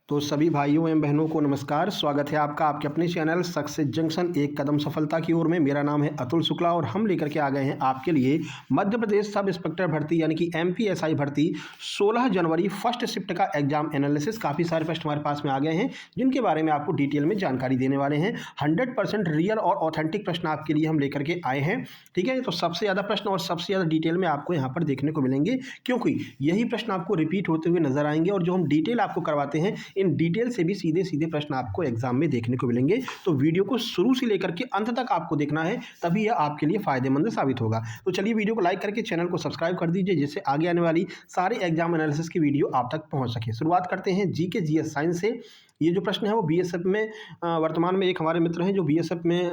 तो सभी भाइयों एवं बहनों को नमस्कार। स्वागत है आपका आपके अपने चैनल सक्सेस जंक्शन एक कदम सफलता की ओर में। मेरा नाम है अतुल शुक्ला और हम लेकर के आ गए हैं आपके लिए मध्य प्रदेश सब इंस्पेक्टर भर्ती यानी कि एमपीएसआई भर्ती 16 जनवरी फर्स्ट शिफ्ट का एग्जाम एनालिसिस। काफ़ी सारे प्रश्न हमारे पास में आ गए हैं जिनके बारे में आपको डिटेल में जानकारी देने वाले हैं। 100% रियल और ऑथेंटिक प्रश्न आपके लिए हम लेकर के आए हैं। ठीक है, तो सबसे ज़्यादा प्रश्न और सबसे ज़्यादा डिटेल में आपको यहाँ पर देखने को मिलेंगे, क्योंकि यही प्रश्न आपको रिपीट होते हुए नजर आएंगे और जो हम डिटेल आपको करवाते हैं इन डिटेल से भी सीधे सीधे प्रश्न आपको एग्जाम में देखने को मिलेंगे। तो वीडियो को शुरू से लेकर के अंत तक आपको देखना है, तभी यह आपके लिए फायदेमंद साबित होगा। तो चलिए वीडियो को लाइक करके चैनल को सब्सक्राइब कर दीजिए, जिससे आगे आने वाली सारे एग्जाम एनालिसिस की वीडियो आप तक पहुंच सके। शुरुआत करते हैं जीके जीएस साइंस से। ये जो प्रश्न है वो बीएसएफ में वर्तमान में एक हमारे मित्र हैं जो बीएसएफ में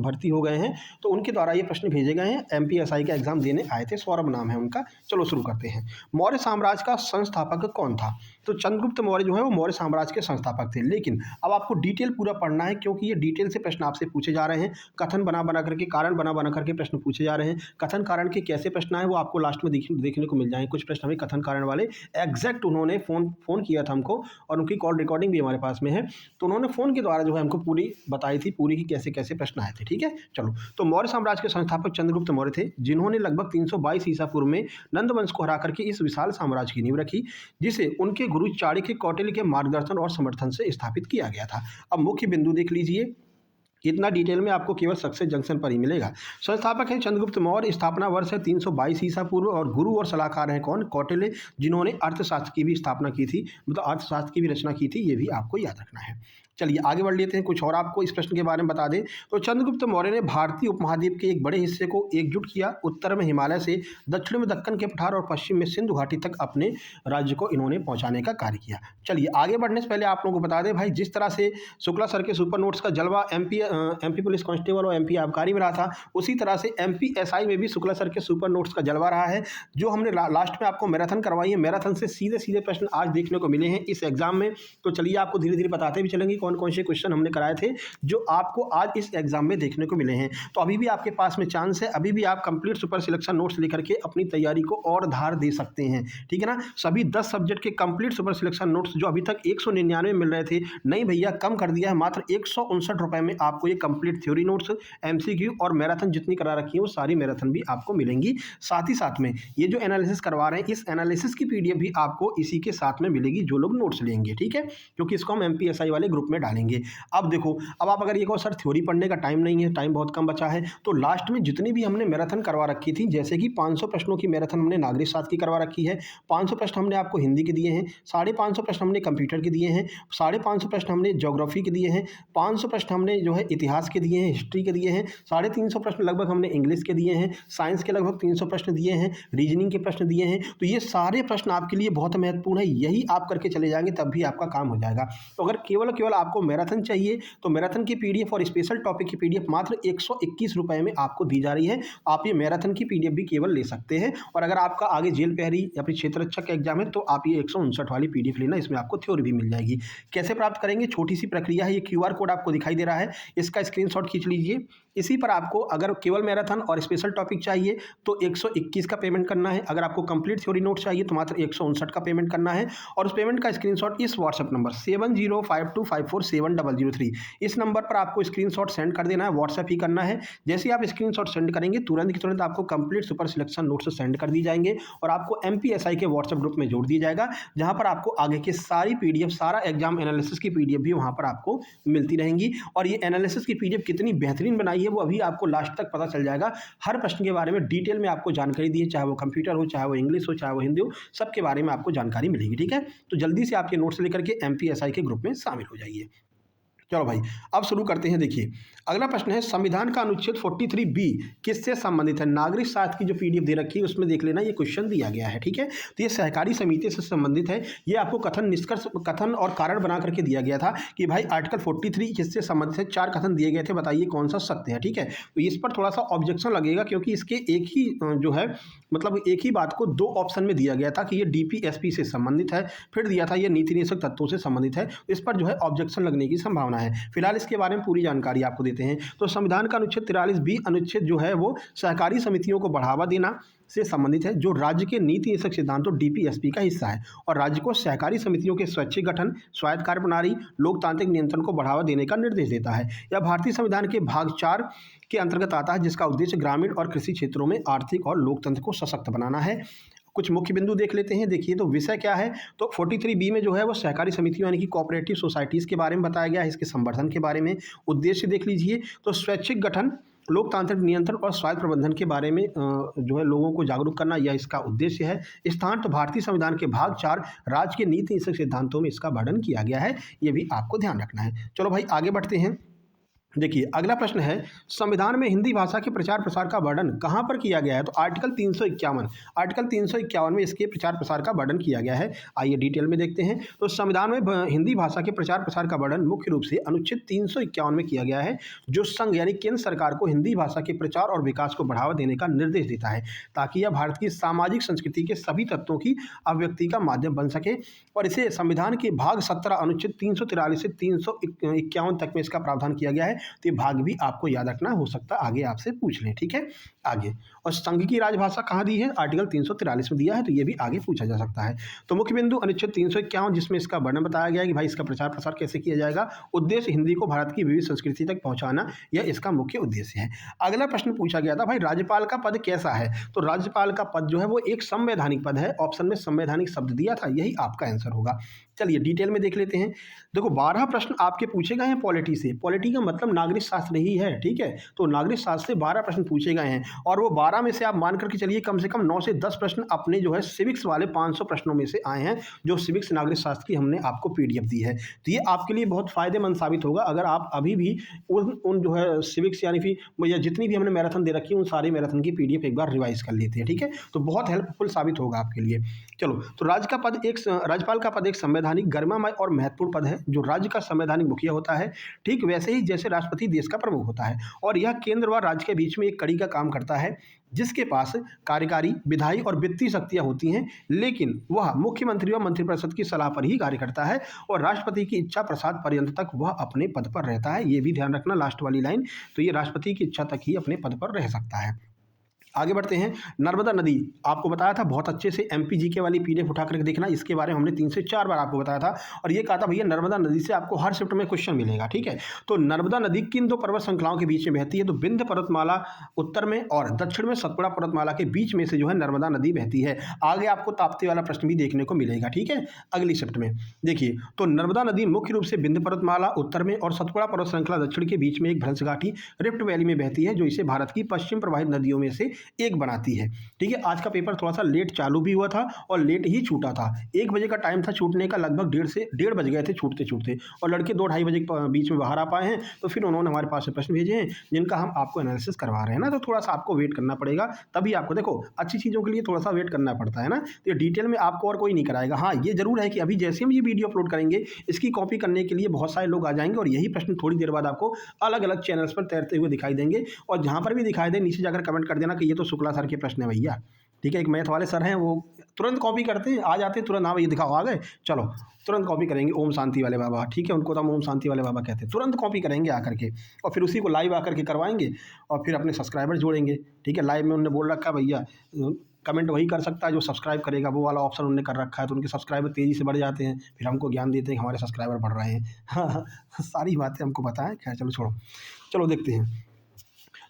भर्ती हो गए हैं, तो उनके द्वारा ये प्रश्न भेजे गए हैं। एमपीएसआई का एग्जाम देने आए थे, सौरभ नाम है उनका। चलो शुरू करते हैं। मौर्य साम्राज्य का संस्थापक कौन था? तो चंद्रगुप्त मौर्य जो है वो मौर्य साम्राज्य के संस्थापक थे। लेकिन अब आपको डिटेल पूरा पढ़ना है, क्योंकि ये डिटेल से प्रश्न आपसे पूछे जा रहे हैं। कथन बना बना करके, कारण बना बना करके प्रश्न पूछे जा रहे हैं। कथन कारण के कैसे प्रश्न आए वो आपको लास्ट में देखने को मिल जाएंगे। कुछ प्रश्न हमें कथन कारण वाले एग्जैक्ट उन्होंने फोन किया था हमको, और उनकी कॉल रिकॉर्डिंग भी हमारे पास में है। तो उन्होंने फोन के द्वारा जो है हमको पूरी बताई थी, पूरी की कैसे कैसे प्रश्न आए थे। ठीक है, चलो। तो मौर्य साम्राज्य के संस्थापक चंद्रगुप्त मौर्य थे, जिन्होंने लगभग 322 ईसा पूर्व में नंद वंश को हरा करके इस विशाल साम्राज्य की नींव रखी, जिसे उनके गुरु चाणक्य कौटिल्य के मार्गदर्शन और समर्थन से स्थापित किया गया था। अब मुख्य बिंदु देख लीजिए, इतना डिटेल में आपको केवल सक्सेस जंक्शन पर ही मिलेगा। संस्थापक हैं चंद्रगुप्त मौर्य, स्थापना वर्ष है 322 ईसा पूर्व, और गुरु और सलाहकार हैं कौन? कौटिल्य, जिन्होंने अर्थशास्त्र की भी स्थापना की थी, मतलब अर्थशास्त्र की भी रचना की थी। ये भी आपको याद रखना है। चलिए आगे बढ़ लेते हैं, कुछ और आपको इस प्रश्न के बारे में बता दें। तो चंद्रगुप्त मौर्य ने भारतीय उपमहाद्वीप के एक बड़े हिस्से को एकजुट किया। उत्तर में हिमालय से, दक्षिण में दक्कन के पठार और पश्चिम में सिंधु घाटी तक अपने राज्य को इन्होंने पहुंचाने का कार्य किया। चलिए आगे बढ़ने से पहले आप लोगों को बता दें भाई, जिस तरह से शुक्ला सर के सुपर नोट्स का जलवा एमपी पुलिस कांस्टेबल और एमपी आबकारी में रहा था, उसी तरह से एमपीएसआई में भी शुक्ला सर के सुपर नोट्स का जलवा रहा है। जो हमने लास्ट में आपको मैराथन करवाई है, मैराथन से सीधे सीधे प्रश्न आज देखने को मिले हैं इस एग्जाम में। तो चलिए आपको धीरे धीरे बताते भी चलेंगे कौन कौन से क्वेश्चन हमने कराए थे जो आपको आज इस एग्जाम में देखने को मिले हैं। तो अभी भी आपके पास में चांस है, अभी भी आप कंप्लीट सुपर सिलेक्शन नोट्स लेकर के अपनी तैयारी को और धार दे सकते हैं। ठीक है ना, सभी 10 सब्जेक्ट के कंप्लीट सुपर सिलेक्शन नोट्स जो अभी तक 199 मिल रहे थे, नहीं भैया कम कर दिया है, मात्र 159 रुपए में आपको ये कंप्लीट थ्योरी नोट्स, एमसीक्यू और मैराथन जितनी करा रखी है वो सारी मैराथन भी आपको मिलेंगी। साथ ही साथ में ये जो एनालिसिस करवा रहे हैं, इस एनालिसिस की पीडीएफ भी आपको इसी के साथ में मिलेगी जो लोग नोट्स लेंगे। ठीक है, क्योंकि इसको हम एमपीएसआई वाले ग्रुप में डालेंगे। अब देखो, अब आप अगर ये कहो सर थ्योरी पढ़ने का टाइम नहीं है, टाइम बहुत कम बचा है, तो लास्ट में जितनी भी हमने मैराथन करवा रखी थी, जैसे कि 500 प्रश्नों की मैराथन हमने नागरिक शास्त्र की करवा रखी है, 500 प्रश्न हमने आपको हिंदी के दिए हैं, 550 प्रश्न हमने कंप्यूटर के दिए हैं, 550 प्रश्न हमने ज्योग्राफी के दिए हैं, 500 प्रश्न हमने जो है इतिहास के दिए हैं, हिस्ट्री के दिए हैं, 350 प्रश्न लगभग हमने इंग्लिश के दिए हैं, साइंस के लगभग 300 प्रश्न दिए हैं, रीजनिंग के प्रश्न दिए हैं। तो ये सारे प्रश्न आपके लिए बहुत महत्वपूर्ण है, यही आप करके चले जाएंगे तब भी आपका काम हो जाएगा। तो अगर केवल आपको मैराथन चाहिए तो मैराथन की पीडीएफ और स्पेशल टॉपिक की पीडीएफ मात्र 121 रुपए में आपको दी जा रही है। आप ये मैराथन की पीडीएफ भी केवल ले सकते हैं। और अगर आपका आगे जेल प्रहरी या फिर क्षेत्र रक्षक का एग्जाम है तो आप ये 159 वाली पीडीएफ लेना, इसमें आपको थ्योरी भी मिल जाएगी। कैसे प्राप्त करेंगे? छोटी सी प्रक्रिया है, ये क्यूआर कोड आपको दिखाई दे रहा है, इसका स्क्रीनशॉट खींच लीजिए। इसी पर आपको अगर केवल मैराथन और स्पेशल टॉपिक चाहिए तो 121 का पेमेंट करना है। अगर आपको कंप्लीट थ्योरी नोट चाहिए तो मात्र 159 का पेमेंट करना है। और उस पेमेंट का स्क्रीनशॉट इस व्हाट्सएप नंबर 7052547003 इस नंबर पर आपको स्क्रीनशॉट सेंड कर देना है, व्हाट्सएप ही करना है। जैसे ही आप स्क्रीनशॉट सेंड करेंगे तुरंत की तुरंत आपको complete super selection notes send कर दी जाएंगे और आपको एमपीएसआई के व्हाट्सएप ग्रुप में जोड़ दिया जाएगा, जहां पर आपको आगे की सारी पीडीएफ, सारा एग्जाम एनालिसिस की पीडीएफ भी वहां पर आपको मिलती रहेंगी। और ये एनालिसिस की पीडीएफ कितनी बेहतरीन बनाई है वो अभी आपको लास्ट तक पता चल जाएगा। हर प्रश्न के बारे में डिटेल में आपको जानकारी दी है, चाहे वो कंप्यूटर हो, चाहे वो इंग्लिश हो, चाहे वो हिंदी हो, सबके बारे में आपको जानकारी मिलेगी। ठीक है, तो जल्दी से आपके नोट्स लेकर के एमपीएसआई के ग्रुप में शामिल हो जाइए। चलो भाई अब शुरू करते हैं। देखिए अगला प्रश्न है, संविधान का अनुच्छेद 43B किससे संबंधित है? नागरिक शास्त्र की जो पीडीएफ दे रखी है उसमें देख लेना, ये क्वेश्चन दिया गया है। ठीक है, तो ये सहकारी समिति से संबंधित है। ये आपको कथन और कारण बना करके दिया गया था कि भाई आर्टिकल 43 किससे संबंधित है। 4 कथन दिए गए थे, बताइए कौन सा सत्य है। ठीक है, तो इस पर थोड़ा सा ऑब्जेक्शन लगेगा, क्योंकि इसके एक ही जो है मतलब एक ही बात को 2 ऑप्शन में दिया गया था कि ये डीपीएसपी से संबंधित है, फिर दिया था ये नीति निषेधक तत्वों से संबंधित है। इस पर जो है ऑब्जेक्शन लगने की संभावना है। फिलहाल इसके बारे में पूरी जानकारी आपको देते हैं। तो संविधान का अनुच्छेद 43B अनुच्छेद जो है वो सहकारी समितियों को बढ़ावा देना, से संबंधित है, जो राज्य के नीति निदेशक सिद्धांतों डीपीएसपी का हिस्सा है और राज्य को सहकारी समितियों के स्वैच्छिक गठन, स्वायत्त कार्य प्रणाली, लोकतांत्रिक नियंत्रण को बढ़ावा देने का निर्देश देता है। यह भारतीय संविधान के भाग 4 के अंतर्गत आता है, जिसका उद्देश्य ग्रामीण और कृषि क्षेत्रों में आर्थिक और लोकतंत्र को सशक्त बनाना है। कुछ मुख्य बिंदु देख लेते हैं। देखिए, तो विषय क्या है, तो 43B में जो है वो सहकारी समितियों यानी कि कोऑपरेटिव सोसाइटीज़ के बारे में बताया गया है, इसके संवर्धन के बारे में। उद्देश्य देख लीजिए, तो स्वैच्छिक गठन, लोकतांत्रिक नियंत्रण और स्वायत्त प्रबंधन के बारे में जो है लोगों को जागरूक करना, यह इसका उद्देश्य है। स्थान, तो भारतीय संविधान के भाग 4 राज्य के नीति निदेशक सिद्धांतों में इसका वर्णन किया गया है, ये भी आपको ध्यान रखना है। चलो भाई आगे बढ़ते हैं। देखिए, अगला प्रश्न है, संविधान में हिंदी भाषा के प्रचार प्रसार का वर्णन कहाँ पर किया गया है, तो आर्टिकल 351 में इसके प्रचार प्रसार का वर्णन किया गया है। आइए डिटेल में देखते हैं। तो संविधान में हिंदी भाषा के प्रचार प्रसार का वर्णन मुख्य रूप से अनुच्छेद 351 में किया गया है, जो संघ यानी केंद्र सरकार को हिंदी भाषा के प्रचार और विकास को बढ़ावा देने का निर्देश देता है, ताकि यह भारत की सामाजिक संस्कृति के सभी तत्वों की अभिव्यक्ति का माध्यम बन सके। और इसे संविधान के भाग 17 अनुच्छेद 343 से 351 तक में इसका प्रावधान किया गया है। तो ये भाग भी आपको याद रखना, हो सकता है आगे आपसे पूछ लें, ठीक है। आगे, और संघ की राजभाषा कहाँ दी है, आर्टिकल 343 में दिया है, तो ये भी आगे पूछा जा सकता है। तो मुख्य बिंदु अनुच्छेद 351, जिसमें इसका वर्णन बताया गया है कि भाई इसका प्रचार प्रसार कैसे किया जाएगा। उद्देश्य हिंदी को भारत की विविध संस्कृति तक पहुंचाना, यह इसका मुख्य उद्देश्य है। अगला प्रश्न पूछा गया था, भाई राज्यपाल का पद कैसा है, तो राज्यपाल का पद जो है वो एक संवैधानिक पद है। ऑप्शन में संवैधानिक शब्द दिया था, यही आपका आंसर होगा। चलिए डिटेल में देख लेते हैं। देखो, 12 प्रश्न आपके पूछे गए हैं पॉलिटी से। पॉलिटी का मतलब नागरिक शास्त्र ही है, ठीक है। तो नागरिक शास्त्र से 12 प्रश्न पूछे गए हैं, और वो 12 में से आप मान करके चलिए कम से कम 9 से 10 प्रश्न अपने जो है सिविक्स वाले 500 प्रश्नों में से आए हैं, जो सिविक्स नागरिक शास्त्र की हमने आपको पीडीएफ दी है। तो ये आपके लिए बहुत फायदेमंद साबित होगा, अगर आप अभी भी उन जो है सिविक्स यानी फिर जितनी भी हमने मैराथन दे रखी है, उन सारी मैराथन की पीडीएफ एक बार रिवाइज कर लेते हैं, ठीक है। तो बहुत हेल्पफुल साबित होगा आपके लिए। चलो, तो राज्यपाल का पद एक संवैधानिक, गरिमामय और महत्वपूर्ण पद है, जो राज्य का संवैधानिक मुखिया होता है, ठीक वैसे ही जैसे राष्ट्रपति देश का प्रमुख होता है। और यह केंद्र व राज्य के बीच में एक कड़ी का काम करता है, जिसके पास कार्यकारी, विधायी और वित्तीय शक्तियां होती हैं, लेकिन वह मुख्यमंत्री व मंत्रिपरिषद की सलाह पर ही कार्य करता है, और राष्ट्रपति की इच्छा प्रसाद पर्यंत तक वह अपने पद पर रहता है। ये भी ध्यान रखना, लास्ट वाली लाइन, तो ये राष्ट्रपति की इच्छा तक ही अपने पद पर रह सकता है। आगे बढ़ते हैं। नर्मदा नदी, आपको बताया था बहुत अच्छे से एमपीजीके वाली पीडीएफ उठा करके देखना, इसके बारे में हमने 3 से 4 बार आपको बताया था, और ये कहा था भैया नर्मदा नदी से आपको हर शिफ्ट में क्वेश्चन मिलेगा, ठीक है। तो नर्मदा नदी किन 2 पर्वत श्रृंखलाओं के बीच में बहती है, तो विंध्य पर्वतमाला उत्तर में और दक्षिण में सतपुड़ा पर्वतमाला के बीच में से जो है नर्मदा नदी बहती है। आगे आपको ताप्ती वाला प्रश्न भी देखने को मिलेगा, ठीक है, अगली शिफ्ट में। देखिए, तो नर्मदा नदी मुख्य रूप से विंध्य पर्वतमाला उत्तर में और सतपुड़ा पर्वत श्रृंखला दक्षिण के बीच में एक भ्रंश घाटी रिफ्ट वैली में बहती है, जो इसे भारत की पश्चिम प्रवाहित नदियों में से एक बनाती है, ठीक है। आज का पेपर थोड़ा सा लेट चालू भी हुआ था और लेट ही छूटा था। 1 बजे का टाइम था छूटने का, लगभग 1:30 बज गए थे छूटते छूटते, और लड़के 2-2:30 बजे के बीच में बाहर आ पाए हैं। तो फिर उन्होंने हमारे पास से प्रश्न भेजे हैं, जिनका हम आपको एनालिसिस करवा रहे हैं ना, तो थोड़ा सा आपको वेट करना पड़ेगा, तभी आपको, देखो अच्छी चीज़ों के लिए थोड़ा सा वेट करना पड़ता है ना। तो ये डिटेल में आपको और कोई नहीं कराएगा। हाँ, ये जरूर है कि अभी जैसे हम ये वीडियो अपलोड करेंगे, इसकी कॉपी करने के लिए बहुत सारे लोग आ जाएंगे, और यही प्रश्न थोड़ी देर बाद आपको अलग अलग चैनल्स पर तैरते हुए दिखाई देंगे। और जहाँ पर भी दिखाई दे, नीचे जाकर कमेंट कर देना कि ये तो शुक्ला सर के प्रश्न है भैया, ठीक है। एक मैथ वाले सर हैं, वो तुरंत कॉपी करते हैं, आ जाते हैं तुरंत, हाँ भैया दिखाओ, आ गए, चलो तुरंत कॉपी करेंगे। ओम शांति वाले बाबा, ठीक है, उनको तो हम ओम शांति वाले बाबा कहते हैं। तुरंत कॉपी करेंगे आकर के, और फिर उसी को लाइव आकर के करवाएंगे, और फिर अपने सब्सक्राइबर जोड़ेंगे, ठीक है। लाइव में उन्होंने बोल रखा है भैया कमेंट वही कर सकता है जो सब्सक्राइब करेगा, वो वाला ऑप्शन उन्होंने कर रखा है, तो उनके सब्सक्राइबर तेज़ी से बढ़ जाते हैं, फिर हमको ज्ञान देते हैं कि हमारे सब्सक्राइबर बढ़ रहे हैं। हाँ, सारी बातें हमको पता है, खैर चलो छोड़ो। चलो देखते हैं।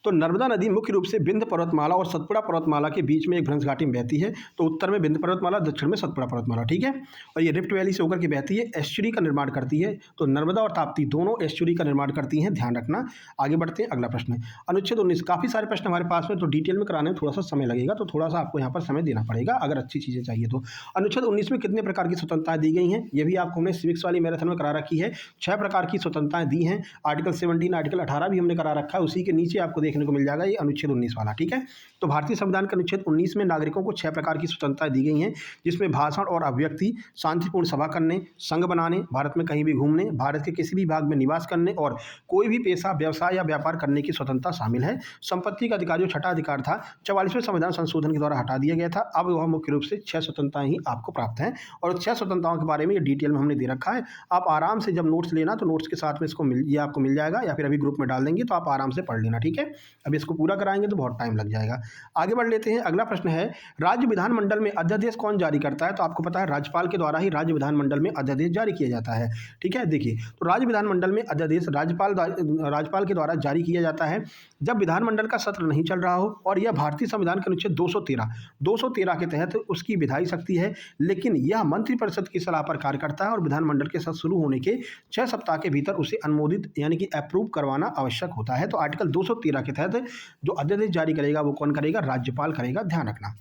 तो नर्मदा नदी मुख्य रूप से विंध्य पर्वतमाला और सतपुड़ा पर्वतमाला के बीच में एक भ्रंश घाटी में बहती है। तो उत्तर में विंध्य पर्वतमाला, दक्षिण में सतपुड़ा पर्वतमाला, ठीक है। और ये रिफ्ट वैली से होकर के बहती है, एस्चुरी का निर्माण करती है। तो नर्मदा और ताप्ती दोनों एस्चुरी का निर्माण करती हैं, ध्यान रखना। आगे बढ़ते हैं, अगला प्रश्न अनुच्छेद 19। काफ़ी सारे प्रश्न हमारे पास में, तो डिटेल में कराने में थोड़ा सा समय लगेगा, तो थोड़ा सा आपको यहाँ पर समय देना पड़ेगा अगर अच्छी चीज़ें चाहिए तो। अनुच्छेद 19 में कितने प्रकार की स्वतंत्रताएं दी गई हैं, ये भी आपको हमने सिविक्स वाली मैराथन में करा रखी है। 6 प्रकार की स्वतंत्रताएं दी हैं। आर्टिकल 17, आर्टिकल 18 भी हमने करा रखा है, उसी के नीचे आपको देखने को मिल जाएगा ये अनुच्छेद 19 वाला, ठीक है। तो भारतीय संविधान के अनुच्छेद 19 में नागरिकों को 6 प्रकार की स्वतंत्रताएं दी गई हैं, जिसमें भाषण और अभिव्यक्ति, शांतिपूर्ण सभा करने, संघ बनाने, भारत में कहीं भी घूमने, भारत के किसी भी भाग में निवास करने और कोई भी पेशा, व्यवसाय या व्यापार करने की स्वतंत्रता शामिल है। संपत्ति का अधिकार जो 6ठा अधिकार था, 44वें संविधान संशोधन के द्वारा हटा दिया गया था। अब वह मुख्य रूप से 6 स्वतंत्रताएं ही आपको प्राप्त हैं, और 6 स्वतंत्रताओं के बारे में ये डिटेल में हमने दे रखा है। आप आराम से जब नोट्स लेना, तो नोट्स के साथ में इसको ये आपको मिल जाएगा, या फिर अभी ग्रुप में डाल देंगे, तो आप आराम से पढ़ लेना, ठीक है। अब इसको पूरा कराएंगे तो बहुत टाइम लग जाएगा। आगे बढ़ लेते हैं। अगला प्रश्न है, राज्य विधानमंडल में अध्यादेश कौन जारी करता है? तो आपको पता है राज्यपाल के द्वारा ही राज्य विधानमंडल में अध्यादेश जारी किया जाता है। ठीक है, देखिए तो राज्य विधानमंडल में अध्यादेश राज्यपाल के द्वारा जारी किया जाता है जब विधानमंडल का सत्र नहीं चल रहा हो और यह भारतीय संविधान के अनुच्छेद 213 के तहत उसकी विधायी शक्ति है, लेकिन यह मंत्रिपरिषद की सलाह पर कार्य करता है और विधानमंडल के सत्र शुरू होने के 6 सप्ताह के भीतर उसे अनुमोदित यानी कि अप्रूव करवाना आवश्यक होता है। तो आर्टिकल 213 के तहत जो अध्यादेश जारी करेगा वो कौन करेगा? राज्यपाल करेगा, ध्यान रखना।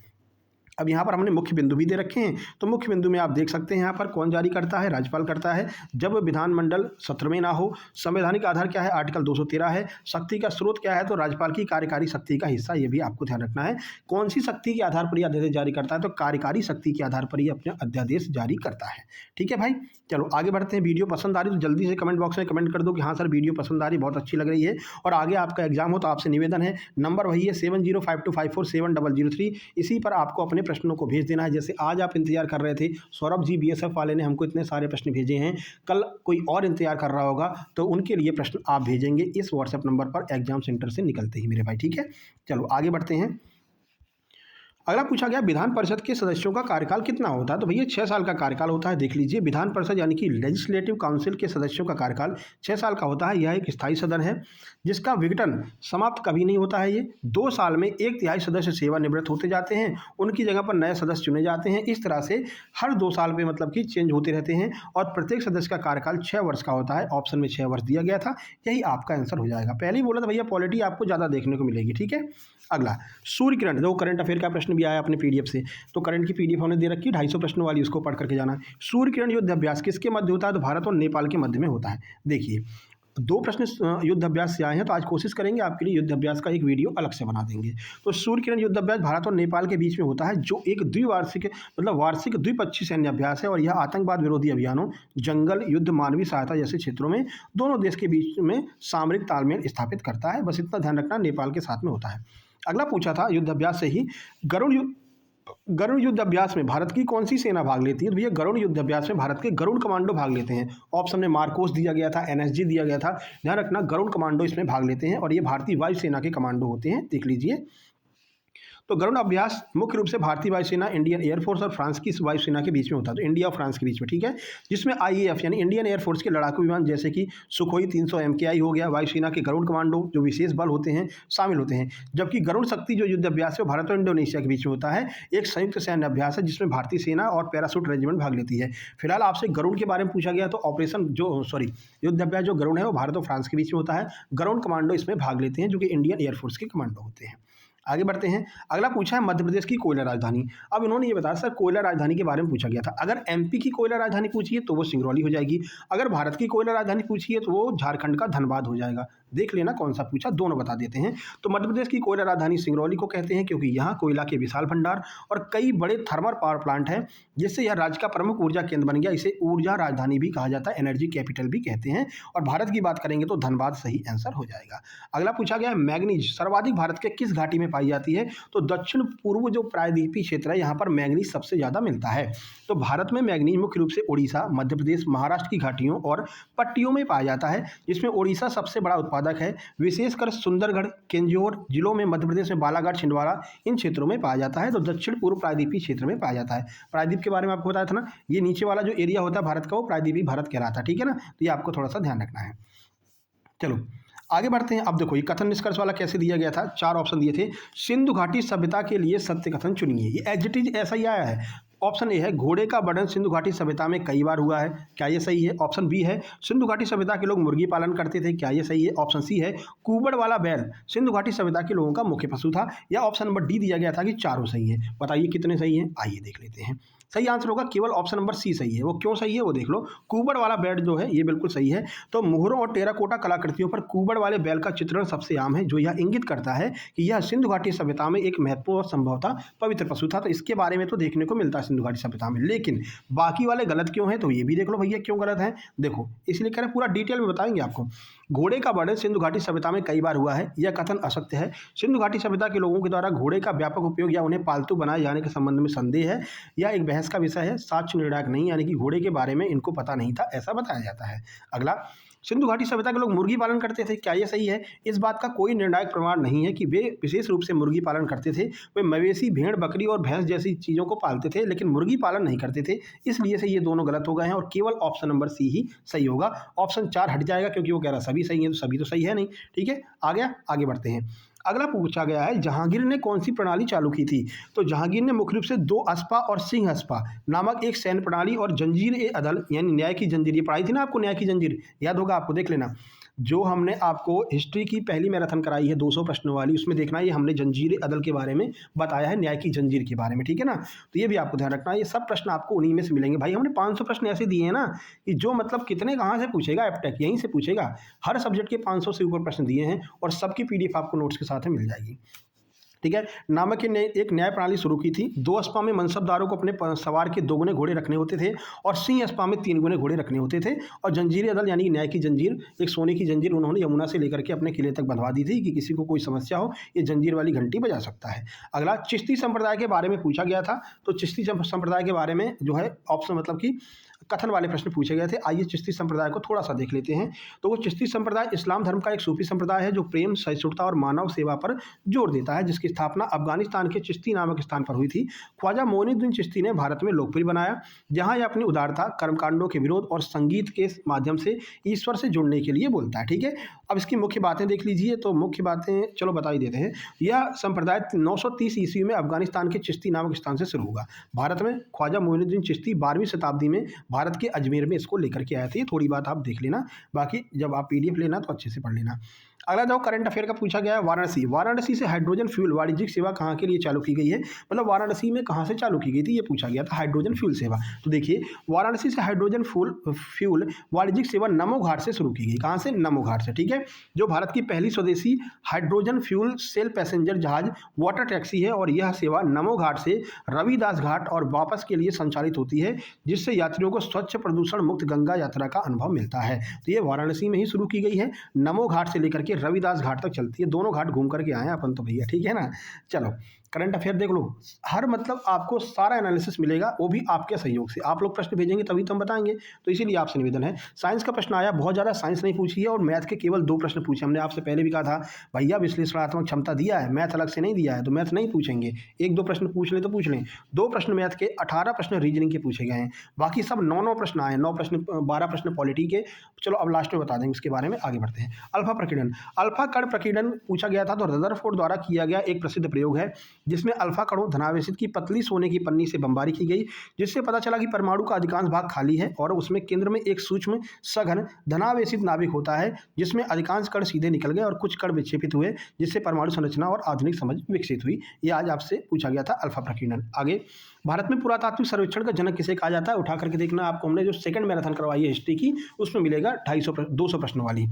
अब यहाँ पर हमने मुख्य बिंदु भी दे रखे हैं, तो मुख्य बिंदु में आप देख सकते हैं यहाँ पर कौन जारी करता है? राज्यपाल करता है जब विधानमंडल सत्र में ना हो। संवैधानिक आधार क्या है? आर्टिकल 213 है। शक्ति का स्रोत क्या है? तो राज्यपाल की कार्यकारी शक्ति का हिस्सा, ये भी आपको ध्यान रखना है। कौन सी शक्ति के आधार पर यह अध्यादेश जारी करता है? तो कार्यकारी शक्ति के आधार पर यह अपने अध्यादेश जारी करता है। ठीक है भाई, चलो आगे बढ़ते हैं। वीडियो पसंद आ रही तो जल्दी से कमेंट बॉक्स में कमेंट कर दो कि हाँ सर वीडियो पसंद आ रही, बहुत अच्छी लग रही है। और आगे आपका एग्जाम हो तो आपसे निवेदन है, नंबर वही है 7052547003, इसी पर आपको अपने प्रश्नों को भेज देना है। जैसे आज आप इंतजार कर रहे थे, सौरभ जी बीएसएफ वाले ने हमको इतने सारे प्रश्न भेजे हैं, कल कोई और इंतजार कर रहा होगा तो उनके लिए प्रश्न आप भेजेंगे इस व्हाट्सएप नंबर पर एग्जाम सेंटर से निकलते ही मेरे भाई। ठीक है, चलो आगे बढ़ते हैं। अगला पूछा गया, विधान परिषद के सदस्यों का कार्यकाल कितना होता है? तो भैया 6 साल का कार्यकाल होता है। देख लीजिए, विधान परिषद यानी कि लेजिस्लेटिव काउंसिल के सदस्यों का कार्यकाल 6 साल का होता है। यह एक स्थायी सदन है जिसका विघटन समाप्त कभी नहीं होता है। ये 2 साल में 1/3 सदस्य सेवानिवृत्त होते जाते हैं, उनकी जगह पर नए सदस्य चुने जाते हैं। इस तरह से हर 2 साल में मतलब कि चेंज होते रहते हैं और प्रत्येक सदस्य का कार्यकाल 6 वर्ष का होता है। ऑप्शन में 6 वर्ष दिया गया था, यही आपका आंसर हो जाएगा। पहले ही बोला था भैया पॉलिटी आपको ज़्यादा देखने को मिलेगी। ठीक है, अगला सूर्य किरण, जो करंट अफेयर का प्रश्न भी आया अपने पीडीएफ से, तो करंट की पीडीएफ हमने दे रखी है 250 प्रश्नों वाली, उसको पढ़ करके जाना है। सूर्य किरण युद्ध अभ्यास किसके मध्य होता है? तो भारत और नेपाल के मध्य में होता है। देखिए 2 प्रश्न युद्ध अभ्यास से आए हैं, तो आज कोशिश करेंगे आपके लिए युद्ध अभ्यास का एक वीडियो अलग से बना देंगे। तो सूर्य किरण युद्ध अभ्यास भारत और नेपाल के बीच में होता है, जो एक द्विवार्षिक मतलब वार्षिक द्विपक्षीय सैन्य अभ्यास है और यह आतंकवाद विरोधी अभियानों, जंगल युद्ध, मानवीय सहायता जैसे क्षेत्रों में दोनों देश के बीच में सामरिक तालमेल स्थापित करता है। बस इतना ध्यान रखना, नेपाल के साथ में होता है। अगला पूछा था युद्ध अभ्यास से ही, गरुड़ युद्ध अभ्यास में भारत की कौन सी सेना भाग लेती है? तो भैया गरुड़ युद्ध अभ्यास में भारत के गरुड़ कमांडो भाग लेते हैं। ऑप्शन में मार्कोस दिया गया था, एनएसजी दिया गया था, ध्यान रखना गरुड़ कमांडो इसमें भाग लेते हैं और ये भारतीय वायुसेना के कमांडो होते हैं। देख लीजिए, तो गरुड़ अभ्यास मुख्य रूप से भारतीय वायुसेना, इंडियन एयरफोर्स और फ्रांस की वायुसेना के बीच में होता है, तो इंडिया और फ्रांस के बीच में। ठीक है, जिसमें आईएएफ यानी इंडियन एयरफोर्स के लड़ाकू विमान जैसे कि सुखोई 300 MKI हो गया, वायुसेना के गरुड़ कमांडो जो विशेष बल होते हैं शामिल होते हैं। जबकि गरुड़ शक्ति जो युद्ध अभ्यास है वो भारत और इंडोनेशिया के बीच में होता है, एक संयुक्त सैन्य अभ्यास है जिसमें भारतीय सेना और पैरासूट रेजिमेंट भाग लेती है। फिलहाल आपसे गरुड़ के बारे में पूछा गया, तो युद्ध अभ्यास जो गरुड़ है वो भारत और फ्रांस के बीच में होता है। गरुड़ कमांडो इसमें भाग लेते हैं जो कि इंडियन एयरफोर्स के कमांडो होते हैं। आगे बढ़ते हैं। अगला पूछा है मध्य प्रदेश की कोयला राजधानी। अब इन्होंने ये बताया सर कोयला राजधानी के बारे में पूछा गया था। अगर एमपी की कोयला राजधानी पूछी है तो वो सिंगरौली हो जाएगी, अगर भारत की कोयला राजधानी पूछी है तो वो झारखंड का धनबाद हो जाएगा। देख लेना कौन सा पूछा, दोनों बता देते हैं। तो मध्य प्रदेश की कोयला राजधानी सिंगरौली को कहते हैं क्योंकि यहाँ कोयला के विशाल भंडार और कई बड़े थर्मल पावर प्लांट हैं, जिससे यह राज्य का प्रमुख ऊर्जा केंद्र बन गया। इसे ऊर्जा राजधानी भी कहा जाता है, एनर्जी कैपिटल भी कहते हैं। और भारत की बात करेंगे तो धनबाद सही आंसर हो जाएगा। अगला पूछा गया है मैग्नीज सर्वाधिक भारत के किस घाटी में पाई जाती है? तो दक्षिण पूर्व जो प्रायद्वीपीय क्षेत्र है यहाँ पर मैग्नीज सबसे ज्यादा मिलता है। तो भारत में मैग्नीज मुख्य रूप से उड़ीसा, मध्य प्रदेश, महाराष्ट्र की घाटियों और पट्टियों में पाया जाता है, जिसमें उड़ीसा सबसे बड़ा उत्पादक है। विशेषकर सुंदरगढ़, केंजोर जिलों में, मध्य प्रदेश में बालाघाट, छिंदवाड़ा इन क्षेत्रों में पाया जाता है। तो दक्षिण पूर्व प्रायद्वीपीय क्षेत्र में पाया जाता है। प्रायद्वीप के बारे में आपको बताया था ना, ये नीचे वाला जो एरिया होता है भारत का वो प्रायद्वीपीय भारत कहलाता है। ठीक है ना, तो ये आपको थोड़ा सा ध्यान रखना है। चलो आगे बढ़ते हैं। अब देखो ये कथन निष्कर्ष वाला कैसे दिया गया था, 4 ऑप्शन दिए थे। सिंधु घाटी सभ्यता के लिए सत्य कथन चुनिए, ये एज इट इज ऐसा ही आया है। ऑप्शन ए है घोड़े का वर्णन सिंधु घाटी सभ्यता में कई बार हुआ है, क्या ये सही है? ऑप्शन बी है सिंधु घाटी सभ्यता के लोग मुर्गी पालन करते थे, क्या ये सही है? ऑप्शन सी है कुबड़ वाला बैल सिंधु घाटी सभ्यता के लोगों का मुख्य पशु था, या ऑप्शन नंबर डी दिया गया था कि चारों सही है। बताइए कितने सही हैं, आइए देख लेते हैं। सही आंसर होगा केवल ऑप्शन नंबर सी सही है। वो क्यों सही है वो देख लो, कुबड़ वाला बैल जो है ये बिल्कुल सही है। तो मोहरों और टेराकोटा कलाकृतियों पर कुबड़ वाले बैल का चित्रण सबसे आम है, जो यह इंगित करता है कि यह सिंधु घाटी सभ्यता में एक महत्वपूर्ण और संभवतः पवित्र पशु था। तो इसके बारे में तो देखने को मिलता है सिंधु घाटी सभ्यता में, लेकिन बाकी वाले गलत क्यों हैं तो ये भी देख लो भैया क्यों गलत है। देखो इसलिए कह रहे पूरा डिटेल में बताएंगे आपको। घोड़े का वर्णन सिंधु घाटी सभ्यता में कई बार हुआ है, यह कथन असत्य है। सिंधु घाटी सभ्यता के लोगों के द्वारा घोड़े का व्यापक उपयोग या उन्हें पालतू बनाए जाने के संबंध में संदेह है, यह एक बहस का विषय है, साक्ष्य निर्णायक नहीं, यानी कि घोड़े के बारे में इनको पता नहीं था, ऐसा बताया जाता है। अगला, सिंधु घाटी सभ्यता के लोग मुर्गी पालन करते थे, क्या ये सही है? इस बात का कोई निर्णायक प्रमाण नहीं है कि वे विशेष रूप से मुर्गी पालन करते थे। वे मवेशी, भेड़, बकरी और भैंस जैसी चीज़ों को पालते थे, लेकिन मुर्गी पालन नहीं करते थे। इसलिए से ये दोनों गलत हो गए हैं और केवल ऑप्शन नंबर सी ही सही होगा। ऑप्शन 4 हट जाएगा क्योंकि वो कह रहा सभी सही है, तो सभी तो सही है नहीं। ठीक है, आ गया, आगे बढ़ते हैं। अगला पूछा गया है, जहांगीर ने कौन सी प्रणाली चालू की थी? तो जहांगीर ने मुख्य रूप से 2 अस्पा और सिंह अस्पा नामक एक सैन्य प्रणाली और जंजीर ए अदल यानी न्याय की जंजीर, ये पढ़ाई थी ना आपको, न्याय की जंजीर याद होगा आपको, देख लेना। जो हमने आपको हिस्ट्री की पहली मैराथन कराई है 200 प्रश्नों वाली, उसमें देखना ये हमने जंजीर ए अदल के बारे में बताया है, न्याय की जंजीर के बारे में, ठीक है ना। तो ये भी आपको ध्यान रखना, ये सब प्रश्न आपको उन्हीं में से मिलेंगे। भाई हमने 500 प्रश्न ऐसे दिए हैं ना कि जो मतलब कितने कहाँ से पूछेगा, एप्टेक यहीं से पूछेगा। हर सब्जेक्ट के 500 से ऊपर प्रश्न दिए हैं और सबकी पीडीएफ आपको नोट्स के साथ में मिल जाएगी। ठीक है, नामक ने एक न्याय प्रणाली शुरू की थी। 2 अस्पा में मनसबदारों को अपने सवार के 2 गुने घोड़े रखने होते थे और सिंह अस्पा में 3 गुने घोड़े रखने होते थे। और जंजीर अदल यानी न्याय की जंजीर, एक सोने की जंजीर उन्होंने यमुना से लेकर के अपने किले तक बंधवा दी थी कि किसी को कोई समस्या हो ये जंजीर वाली घंटी बजा सकता है। अगला, चिश्ती संप्रदाय के बारे में पूछा गया था। तो चिश्ती संप्रदाय के बारे में जो है ऑप्शन मतलब कि कथन वाले प्रश्न पूछे गए थे। आइए चिश्ती संप्रदाय को थोड़ा सा देख लेते हैं। तो वो चिश्ती संप्रदाय इस्लाम धर्म का एक सूफी संप्रदाय है जो प्रेम, सहिष्णुता और मानव सेवा पर जोर देता है, जिसकी स्थापना अफगानिस्तान के चिश्ती नामक स्थान पर हुई थी। ख्वाजा मोइनुद्दीन चिश्ती ने भारत में लोकप्रिय बनाया, जहां यह अपनी उदारता, कर्मकांडों के विरोध और संगीत के माध्यम से ईश्वर से जुड़ने के लिए बोलता है। ठीक है, अब इसकी मुख्य बातें देख लीजिए। तो मुख्य बातें चलो बता ही देते हैं। यह संप्रदाय 930 ईस्वी में अफगानिस्तान के चिश्ती नामक स्थान से शुरू हुआ। भारत में ख्वाजा मोइनुद्दीन चिश्ती 12वीं शताब्दी में भारत के अजमेर में इसको लेकर के आए थे। थोड़ी बात आप देख लेना, बाकी जब आप पीडीएफ लेना तो अच्छे से पढ़ लेना। अगला जो करंट अफेयर का पूछा गया है, वाराणसी। वाराणसी से हाइड्रोजन फ्यूल वाणिज्यिक सेवा कहाँ के लिए चालू की गई है? मतलब वाराणसी में कहाँ से चालू की गई थी, ये पूछा गया था, हाइड्रोजन फ्यूल सेवा। तो देखिए, वाराणसी से हाइड्रोजन फ्यूल वाणिज्यिक सेवा नमो घाट से शुरू की गई। कहाँ से? नमो घाट से। ठीक है, जो भारत की पहली स्वदेशी हाइड्रोजन फ्यूल सेल पैसेंजर जहाज वाटर टैक्सी है और यह सेवा नमो घाट से रविदास घाट और वापस के लिए संचालित होती है, जिससे यात्रियों को स्वच्छ प्रदूषण मुक्त गंगा यात्रा का अनुभव मिलता है। तो ये वाराणसी में ही शुरू की गई है, नमो घाट से लेकर के रविदास घाट तक चलती है। दोनों घाट घूम करके आए हैं अपन तो भैया, ठीक है ना। चलो करंट अफेयर देख लो, हर मतलब आपको सारा एनालिसिस मिलेगा, वो भी आपके सहयोग से। आप लोग प्रश्न भेजेंगे तभी तो हम बताएंगे, तो इसीलिए आपसे निवेदन है। साइंस का प्रश्न आया, बहुत ज़्यादा साइंस नहीं पूछी है और मैथ के केवल 2 प्रश्न पूछे। हमने आपसे पहले भी कहा था भैया विश्लेषणात्मक क्षमता दिया है, मैथ अलग से नहीं दिया है, तो मैथ नहीं पूछेंगे। 1-2 प्रश्न पूछ लें तो पूछ लें। 2 प्रश्न मैथ के, 18 प्रश्न रीजनिंग के पूछे गए हैं। बाकी सब 9-9 प्रश्न आए, 9 प्रश्न 12 प्रश्न पॉलिटी के। चलो अब लास्ट में बता देंगे इसके बारे में, आगे बढ़ते हैं। अल्फा प्रकीर्णन, अल्फा कण प्रकीर्णन पूछा गया था। तो रदरफोर्ड द्वारा किया गया एक प्रसिद्ध प्रयोग है जिसमें अल्फा धनावेशित की पतली सोने की पन्नी से बमबारी की गई, जिससे पता चला कि परमाणु का अधिकांश भाग खाली है और उसमें केंद्र में एक सूक्ष्म सघन धनावेशित नाभिक होता है, जिसमें अधिकांश कण सीधे निकल गए और कुछ कण विक्षेपित हुए, जिससे परमाणु संरचना और आधुनिक समझ विकसित हुई। यह आज आपसे पूछा गया था, अल्फा प्रकीर्णन। आगे, भारत में पुरातात्विक सर्वेक्षण का जनक किसे कहा जाता है? उठा करके देखना आपको, हमने जो सेकंड मैराथन करवाई है हिस्ट्री की, उसमें मिलेगा 250 प्रश्न वाली।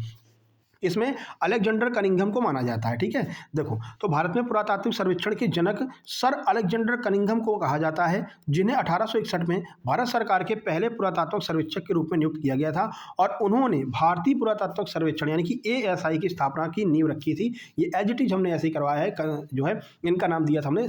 इसमें अलेक्जेंडर कनिंघम को माना जाता है। ठीक है, देखो तो भारत में पुरातात्विक सर्वेक्षण के जनक सर अलेक्जेंडर कनिंघम को कहा जाता है, जिन्हें 1861 में भारत सरकार के पहले पुरातात्विक सर्वेक्षक के रूप में नियुक्त किया गया था और उन्होंने भारतीय पुरातात्विक सर्वेक्षण यानी कि ASI की स्थापना की नींव रखी थी। ये एज इट इज हमने ऐसे ही करवाया है, जो है इनका नाम दिया था हमने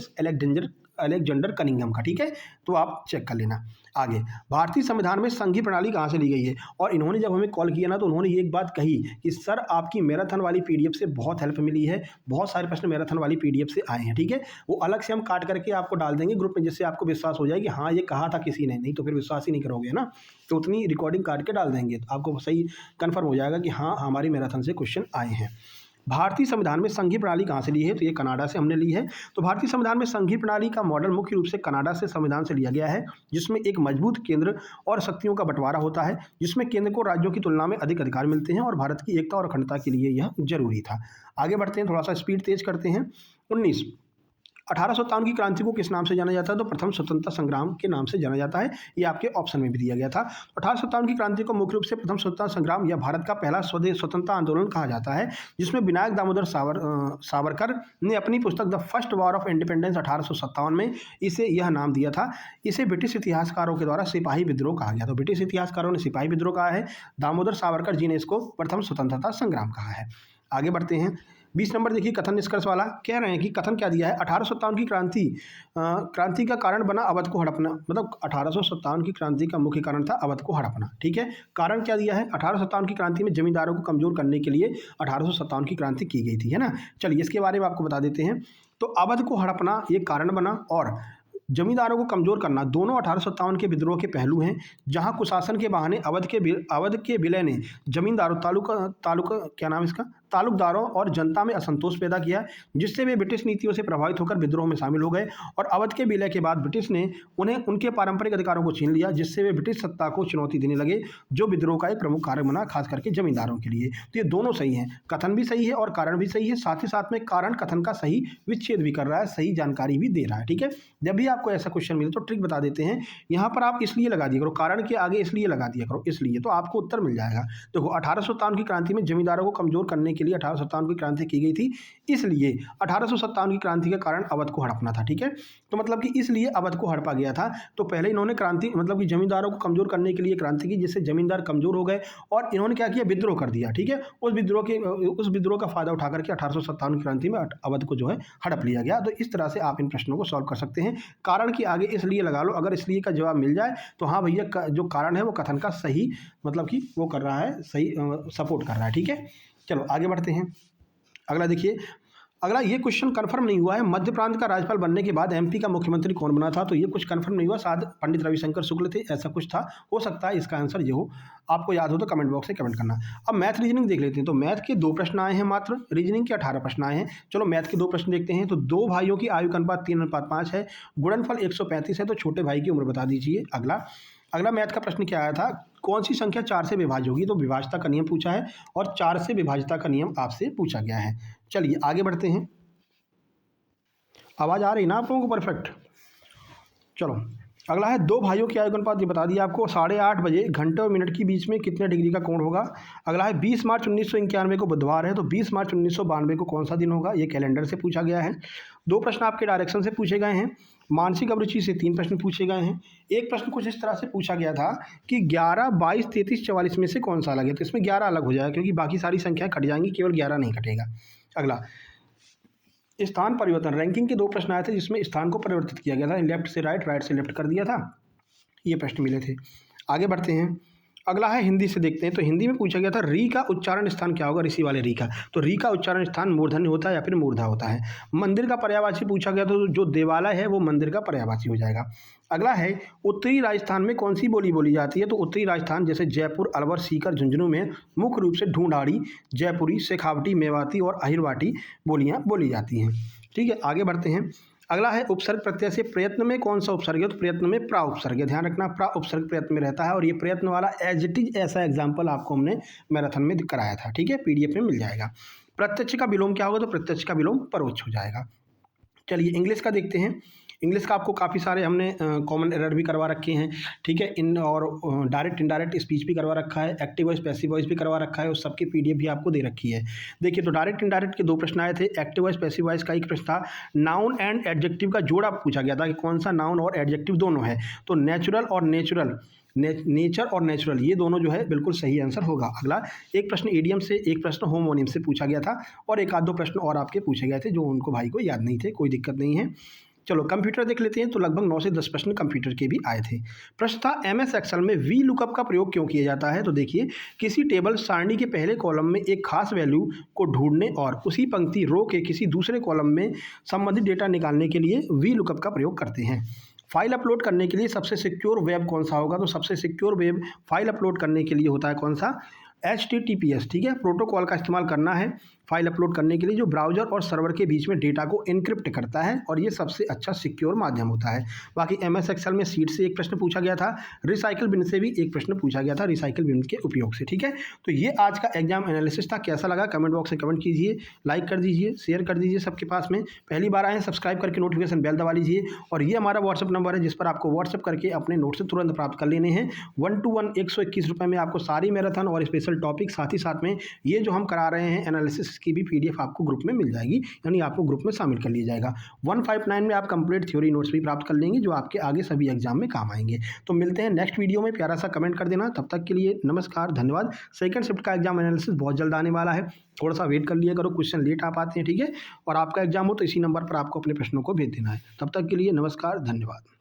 अलेक्जेंडर कनिंघम का। ठीक है, तो आप चेक कर लेना। आगे, भारतीय संविधान में संघीय प्रणाली कहाँ से ली गई है? और इन्होंने जब हमें कॉल किया ना, तो उन्होंने ये एक बात कही कि सर आपकी मैराथन वाली पीडीएफ से बहुत हेल्प मिली है, बहुत सारे प्रश्न मैराथन वाली पीडीएफ से आए हैं। ठीक है, वो अलग से हम काट करके आपको डाल देंगे ग्रुप में, जिससे आपको विश्वास हो जाए कि हाँ ये कहा था किसी ने, नहीं तो फिर विश्वास ही नहीं करोगे ना। तो उतनी रिकॉर्डिंग काट के डाल देंगे तो आपको सही कन्फर्म हो जाएगा कि हाँ हमारी मैराथन से क्वेश्चन आए हैं। भारतीय संविधान में संघीय प्रणाली कहाँ से ली है? तो ये कनाडा से हमने ली है। तो भारतीय संविधान में संघीय प्रणाली का मॉडल मुख्य रूप से कनाडा से संविधान से लिया गया है, जिसमें एक मजबूत केंद्र और शक्तियों का बंटवारा होता है, जिसमें केंद्र को राज्यों की तुलना में अधिक अधिकार मिलते हैं और भारत की एकता और अखंडता के लिए यह जरूरी था। आगे बढ़ते हैं, थोड़ा सा स्पीड तेज करते हैं। 1857 की क्रांति को किस नाम से जाना जाता है? तो प्रथम स्वतंत्रता संग्राम के नाम से जाना जाता है। ये आपके ऑप्शन में भी दिया गया था। 1857 की क्रांति को मुख्य रूप से प्रथम स्वतंत्रता संग्राम या भारत का पहला स्वदेश स्वतंत्रता आंदोलन कहा जाता है, जिसमें विनायक दामोदर सावरकर ने अपनी पुस्तक the first war of independence 1857 में इसे यह नाम दिया था। इसे ब्रिटिश इतिहासकारों के द्वारा सिपाही विद्रोह कहा गया। तो ब्रिटिश इतिहासकारों ने सिपाही विद्रोह कहा है, दामोदर सावरकर जी ने इसको प्रथम स्वतंत्रता संग्राम कहा है। आगे बढ़ते हैं। 20 नंबर देखिए कथन निष्कर्ष वाला, कह रहे हैं कि कथन क्या दिया है, 1857 की क्रांति का कारण बना अवध को हड़पना, मतलब 1857 की क्रांति का मुख्य कारण था अवध को हड़पना। ठीक है, कारण क्या दिया है, 1857 की क्रांति में जमींदारों को कमजोर करने के लिए 1857 की क्रांति की गई थी, है ना। चलिए इसके बारे में आपको बता देते हैं। तो अवध को हड़पना ये कारण बना और जमींदारों को कमजोर करना, दोनों 1857 के विद्रोह के पहलू हैं, जहां कुशासन के बहाने अवध के विलय ने जमींदारों क्या नाम इसका, तालुकदारों और जनता में असंतोष पैदा किया, जिससे वे ब्रिटिश नीतियों से प्रभावित होकर विद्रोह में शामिल हो गए और अवध के विलय के बाद ब्रिटिश ने उन्हें उनके पारंपरिक अधिकारों को छीन लिया, जिससे वे ब्रिटिश सत्ता को चुनौती देने लगे, जो विद्रोह का एक प्रमुख कारण बना, खास करके जमींदारों के लिए। तो ये दोनों सही हैं, कथन भी सही है और कारण भी सही है, साथ ही साथ में कारण कथन का सही विच्छेद भी कर रहा है, सही जानकारी भी दे रहा है। ठीक है, जब भी आपको ऐसा क्वेश्चन मिले तो ट्रिक बता देते हैं, यहाँ पर आप इसलिए लगा दिया करो, कारण के आगे इसलिए लगा दिया करो, इसलिए तो आपको उत्तर मिल जाएगा। देखो 1857 की क्रांति में जमींदारों को कमजोर करने के लिए 1857 की क्रांति की गई थी, इसलिए 1857 की क्रांति के कारण अवध को हड़पना था। ठीक है, तो मतलब कि इसलिए अवध को हड़पा गया था। तो पहले इन्होंने क्रांति मतलब कि जमींदारों को कमजोर करने के लिए क्रांति की, जिससे जमींदार कमजोर हो गए और इन्होंने क्या किया, विद्रोह कर दिया। ठीक है, उस विद्रोह का फायदा उठा करके 1857 की क्रांति में अवध को जो है हड़प लिया गया। तो इस तरह से आप इन प्रश्नों को सॉल्व कर सकते हैं। कारण के आगे इसलिए लगा लो, अगर इसलिए का जवाब मिल जाए तो हाँ भैया जो कारण है वो कथन का सही मतलब कि वो कर रहा है, सही सपोर्ट कर रहा है। ठीक है, चलो आगे बढ़ते हैं। अगला देखिए, अगला ये क्वेश्चन कंफर्म नहीं हुआ है, मध्य प्रांत का राज्यपाल बनने के बाद एमपी का मुख्यमंत्री कौन बना था, तो ये कुछ कंफर्म नहीं हुआ, शायद पंडित रविशंकर शुक्ल थे, ऐसा कुछ था, हो सकता है इसका आंसर ये हो। आपको याद हो तो कमेंट बॉक्स में कमेंट करना। अब मैथ रीजनिंग देख लेते हैं। तो मैथ के 2 प्रश्न आए हैं मात्र, रीजनिंग के 18 प्रश्न आए हैं। चलो मैथ के 2 प्रश्न देखते हैं। तो 2 भाइयों की आयु का अनुपात 3:5 है, गुणनफल 135 है, तो छोटे भाई की उम्र बता दीजिए। अगला मैथ का प्रश्न क्या आया था, कौन सी संख्या 4 से विभाज्य होगी, तो विभाज्यता का नियम पूछा है और 4 से विभाज्यता का नियम आपसे पूछा गया है। चलिए आगे बढ़ते हैं। आवाज़ आ रही ना आप लोगों को परफेक्ट। चलो अगला है, 2 भाइयों की आयु का अनुपात, ये बता दिया आपको, 8:30 बजे घंटे और मिनट के बीच में कितने डिग्री का कोण होगा। अगला है 20 मार्च 1991 को बुधवार है, तो 20 मार्च 1992 को कौन सा दिन होगा, ये कैलेंडर से पूछा गया है। 2 प्रश्न आपके डायरेक्शन से पूछे गए हैं। मानसिक अभिरुचि से 3 प्रश्न पूछे गए हैं। एक प्रश्न कुछ इस तरह से पूछा गया था कि 11, 22, 33, 44 में से कौन सा अलग है, तो इसमें 11 अलग हो जाएगा क्योंकि बाकी सारी संख्याएं कट जाएंगी, केवल 11 नहीं कटेगा। अगला स्थान परिवर्तन, रैंकिंग के 2 प्रश्न आए थे जिसमें स्थान को परिवर्तित किया गया था, लेफ्ट से राइट, राइट से लेफ्ट कर दिया था, ये प्रश्न मिले थे। आगे बढ़ते हैं। अगला है हिंदी से देखते हैं। तो हिंदी में पूछा गया था री का उच्चारण स्थान क्या होगा, ऋषि वाले री का, तो री का उच्चारण स्थान मूर्धन्य होता है या फिर मूर्धा होता है। मंदिर का पर्यायवाची पूछा गया, तो जो देवालय है वो मंदिर का पर्यायवाची हो जाएगा। अगला है उत्तरी राजस्थान में कौन सी बोली बोली जाती है, तो उत्तरी राजस्थान जैसे जयपुर, अलवर, सीकर, झुंझुनू में मुख्य रूप से ढूंढाड़ी, जयपुरी, शेखावटी, मेवाती और अहिरवाटी बोलियाँ बोली जाती हैं। ठीक है, आगे बढ़ते हैं। अगला है उपसर्ग प्रत्यय से प्रयत्न में कौन सा उपसर्ग है, तो प्रयत्न में प्रा उपसर्ग है, ध्यान रखना प्रा उपसर्ग प्रयत्न में रहता है और ये प्रयत्न वाला एज इट इज ऐसा एग्जाम्पल आपको हमने मैराथन में कराया था। ठीक है, पीडीएफ में मिल जाएगा। प्रत्यक्ष का विलोम क्या होगा, तो प्रत्यक्ष का विलोम परोक्ष हो जाएगा। चलिए इंग्लिश का देखते हैं। इंग्लिश का आपको काफ़ी सारे हमने कॉमन एरर भी करवा रखे हैं। ठीक है, इन और डायरेक्ट इनडायरेक्ट स्पीच भी करवा रखा है, एक्टिव वॉइस पैसिव वॉइस भी करवा रखा है, उस सबकी पीडीएफ भी आपको दे रखी है। देखिए तो डायरेक्ट इनडायरेक्ट के 2 प्रश्न आए थे। एक्टिव वॉइस पैसिव वॉइस का एक प्रश्न था, नाउन एंड एडजेक्टिव का जोड़ा पूछा गया था कि कौन सा नाउन और एडजेक्टिव दोनों है, तो नेचुरल और नेचुरल, नेचर और नेचुरल, ये दोनों जो है बिल्कुल सही आंसर होगा। अगला एक प्रश्न इडियम से, एक प्रश्न होमोनिम से पूछा गया था और एक आध 2 प्रश्न और आपके पूछे गए थे जो उनको भाई को याद नहीं थे, कोई दिक्कत नहीं है। चलो कंप्यूटर देख लेते हैं। तो लगभग 9 से 10 प्रश्न कंप्यूटर के भी आए थे। प्रश्न था एमएस एक्सेल में वी लुकअप का प्रयोग क्यों किया जाता है, तो देखिए किसी टेबल सारणी के पहले कॉलम में एक खास वैल्यू को ढूंढने और उसी पंक्ति रो के किसी दूसरे कॉलम में संबंधित डेटा निकालने के लिए वी लुकअप का प्रयोग करते हैं। फाइल अपलोड करने के लिए सबसे सिक्योर वेब कौन सा होगा, तो सबसे सिक्योर वेब फाइल अपलोड करने के लिए होता है कौन सा, HTTPS। ठीक है, प्रोटोकॉल का इस्तेमाल करना है फाइल अपलोड करने के लिए, जो ब्राउजर और सर्वर के बीच में डेटा को इनक्रिप्ट करता है और ये सबसे अच्छा सिक्योर माध्यम होता है। बाकी MS एक्सेल में सीट से एक प्रश्न पूछा गया था, रिसाइकिल बिन से भी एक प्रश्न पूछा गया था, रिसाइकिल बिन के उपयोग से। ठीक है, तो ये आज का एग्जाम एनालिसिस था। कैसा लगा कमेंट बॉक्स में कमेंट कीजिए, लाइक कर दीजिए, शेयर कर दीजिए सबके पास में। पहली बार आए हैं सब्सक्राइब करके नोटिफिकेशन बेल दबा लीजिए और ये हमारा व्हाट्सअप नंबर है जिस पर आपको व्हाट्सअप करके अपने नोट से तुरंत प्राप्त कर लेने हैं। 1 to 1 121 रुपये में आपको सारी मैराथन और स्पेशल टॉपिक, साथ ही साथ में ये जो हम करा रहे हैं एनालिसिस इसकी भी PDF आपको ग्रुप में मिल जाएगी, यानी आपको ग्रुप में शामिल कर लिया जाएगा। 159 में आप कंप्लीट थ्योरी नोट्स भी प्राप्त कर लेंगे जो आपके आगे सभी एग्जाम में काम आएंगे। तो मिलते हैं नेक्स्ट वीडियो में, प्यारा सा कमेंट कर देना। तब तक के लिए नमस्कार, धन्यवाद। सेकंड शिफ्ट का एग्जाम एनालिसिस बहुत जल्द आने वाला है, थोड़ा सा वेट कर लिया करो, क्वेश्चन लेट आ पाते हैं, ठीक है। और आपका एग्जाम हो तो इसी नंबर पर आपको अपने प्रश्नों को भेज देना है। तब तक के लिए नमस्कार, धन्यवाद।